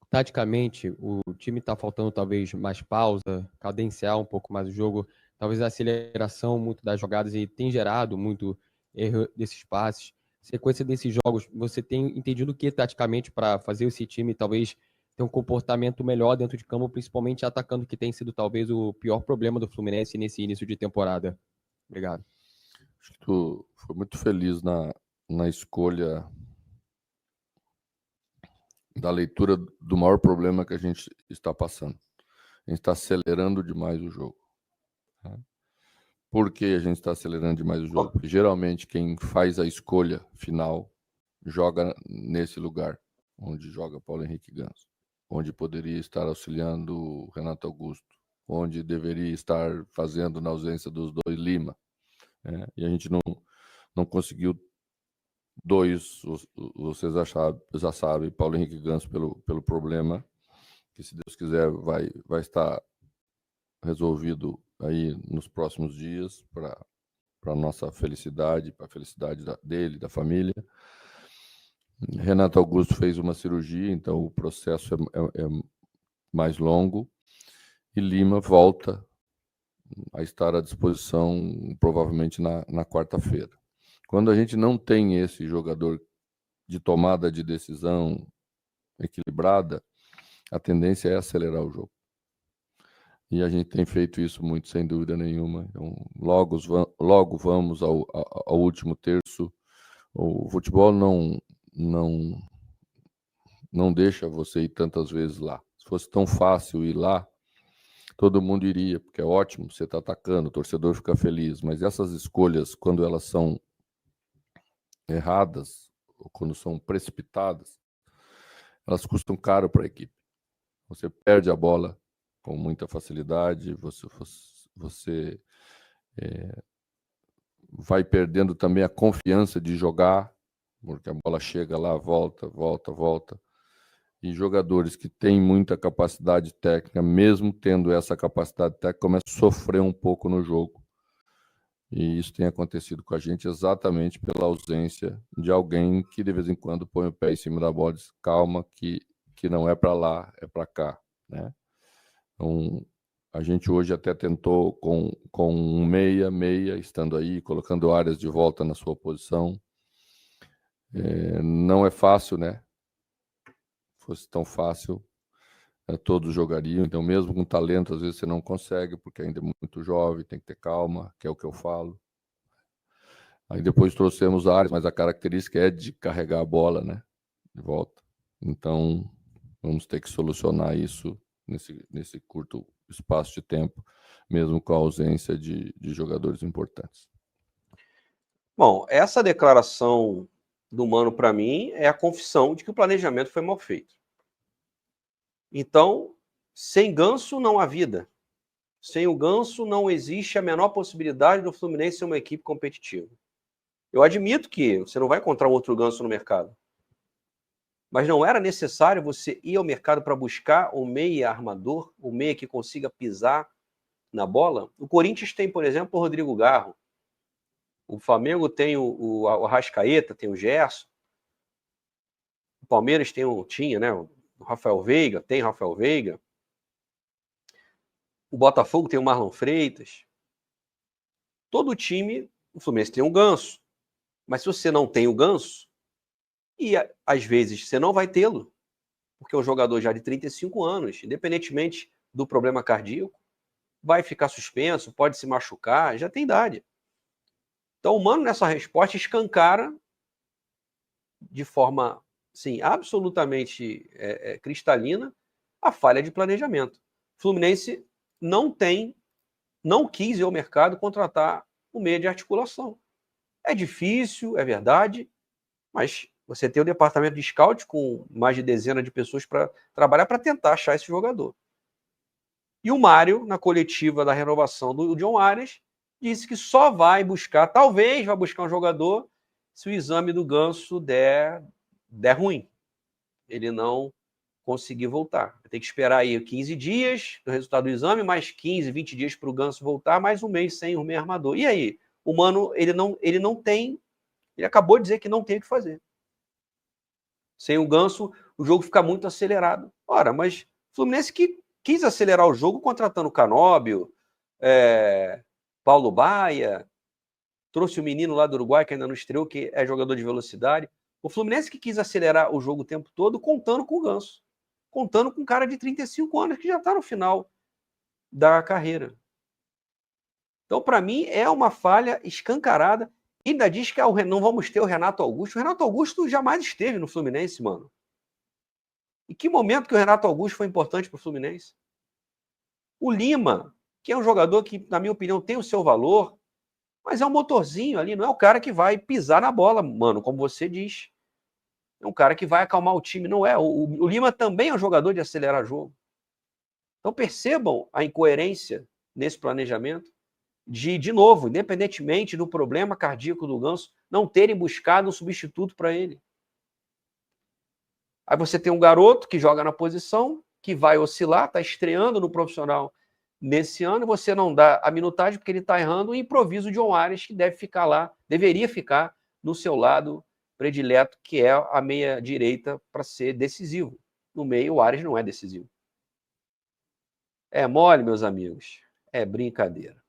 taticamente o time está faltando talvez mais pausa, cadenciar um pouco mais o jogo, talvez a aceleração muito das jogadas e tem gerado muito erro desses passes. Sequência desses jogos, você tem entendido o que taticamente para fazer esse time talvez ter um comportamento melhor dentro de campo, principalmente atacando, que tem sido talvez o pior problema do Fluminense nesse início de temporada? Obrigado. Acho que tu foi muito feliz na escolha da leitura do maior problema que a gente está passando. A gente está acelerando demais o jogo. Por que a gente está acelerando demais o jogo? Porque geralmente quem faz a escolha final joga nesse lugar, onde joga Paulo Henrique Ganso, onde poderia estar auxiliando o Renato Augusto, onde deveria estar fazendo na ausência dos dois Lima. E a gente não conseguiu dois, vocês já sabem, Paulo Henrique Ganso pelo problema, que se Deus quiser vai estar resolvido aí nos próximos dias para a nossa felicidade, para a felicidade dele, da família. Renato Augusto fez uma cirurgia, então o processo é mais longo, e Lima volta a estar à disposição provavelmente na quarta-feira. Quando a gente não tem esse jogador de tomada de decisão equilibrada, a tendência é acelerar o jogo. E a gente tem feito isso muito, sem dúvida nenhuma. Então, logo vamos ao último terço. O futebol não deixa você ir tantas vezes lá. Se fosse tão fácil ir lá, todo mundo iria, porque é ótimo, você está atacando, o torcedor fica feliz. Mas essas escolhas, quando elas são erradas, ou quando são precipitadas, elas custam caro para a equipe. Você perde a bola com muita facilidade, você vai perdendo também a confiança de jogar, porque a bola chega lá, volta. E jogadores que têm muita capacidade técnica, mesmo tendo essa capacidade técnica, começam a sofrer um pouco no jogo. E isso tem acontecido com a gente exatamente pela ausência de alguém que de vez em quando põe o pé em cima da bola e diz, calma, que não é para lá, é para cá, né? Então, a gente hoje até tentou com um meia, estando aí, colocando áreas de volta na sua posição. Não é fácil, né? Se fosse tão fácil, todos jogariam. Então, mesmo com talento, às vezes você não consegue, porque ainda é muito jovem, tem que ter calma, que é o que eu falo. Aí depois trouxemos áreas, mas a característica é de carregar a bola, né? De volta. Então, vamos ter que solucionar isso nesse curto espaço de tempo, mesmo com a ausência de jogadores importantes. Bom, essa declaração do Mano, para mim, é a confissão de que o planejamento foi mal feito. Então, sem Ganso não há vida. Sem o Ganso não existe a menor possibilidade do Fluminense ser uma equipe competitiva. Eu admito que você não vai encontrar um outro Ganso no mercado. Mas não era necessário você ir ao mercado para buscar um meia armador, um meia que consiga pisar na bola? O Corinthians tem, por exemplo, o Rodrigo Garro. O Flamengo tem o Arrascaeta, tem o Gerson. O Palmeiras tinha, né? O Rafael Veiga, tem Rafael Veiga. O Botafogo tem o Marlon Freitas. Todo time, o Fluminense tem um Ganso. Mas se você não tem o Ganso, e às vezes você não vai tê-lo, porque é um jogador já de 35 anos, independentemente do problema cardíaco, vai ficar suspenso, pode se machucar, já tem idade. Então o Mano, nessa resposta, escancara de forma, sim, absolutamente cristalina a falha de planejamento. O Fluminense não quis ir ao mercado contratar o meia de articulação. É difícil, é verdade, mas você tem o departamento de scout com mais de dezena de pessoas para trabalhar para tentar achar esse jogador. E o Mário, na coletiva da renovação do John Arias, disse que só vai buscar, talvez vai buscar um jogador se o exame do Ganso der ruim. Ele não conseguir voltar. Vai ter que esperar aí 15 dias do resultado do exame, mais 15, 20 dias para o Ganso voltar, mais um mês sem o meio armador. E aí? O Mano, ele não tem... Ele acabou de dizer que não tem o que fazer. Sem o Ganso, o jogo fica muito acelerado. Ora, mas o Fluminense que quis acelerar o jogo contratando Canóbio, Paulo Baia, trouxe o menino lá do Uruguai, que ainda não estreou, que é jogador de velocidade. O Fluminense que quis acelerar o jogo o tempo todo, contando com o Ganso. Contando com um cara de 35 anos, que já está no final da carreira. Então, para mim, é uma falha escancarada. E ainda diz que não vamos ter o Renato Augusto. O Renato Augusto jamais esteve no Fluminense, mano. Em que momento que o Renato Augusto foi importante para o Fluminense? O Lima, que é um jogador que, na minha opinião, tem o seu valor, mas é um motorzinho ali, não é o cara que vai pisar na bola, mano, como você diz. É um cara que vai acalmar o time, não é. O Lima também é um jogador de acelerar jogo. Então percebam a incoerência nesse planejamento de novo, independentemente do problema cardíaco do Ganso, não terem buscado um substituto para ele. Aí você tem um garoto que joga na posição, que vai oscilar, está estreando no profissional nesse ano, e você não dá a minutagem porque ele está errando, e improvisa o John Arias, que deve ficar lá, deveria ficar no seu lado predileto, que é a meia-direita, para ser decisivo. No meio, o Arias não é decisivo. É mole, meus amigos. É brincadeira.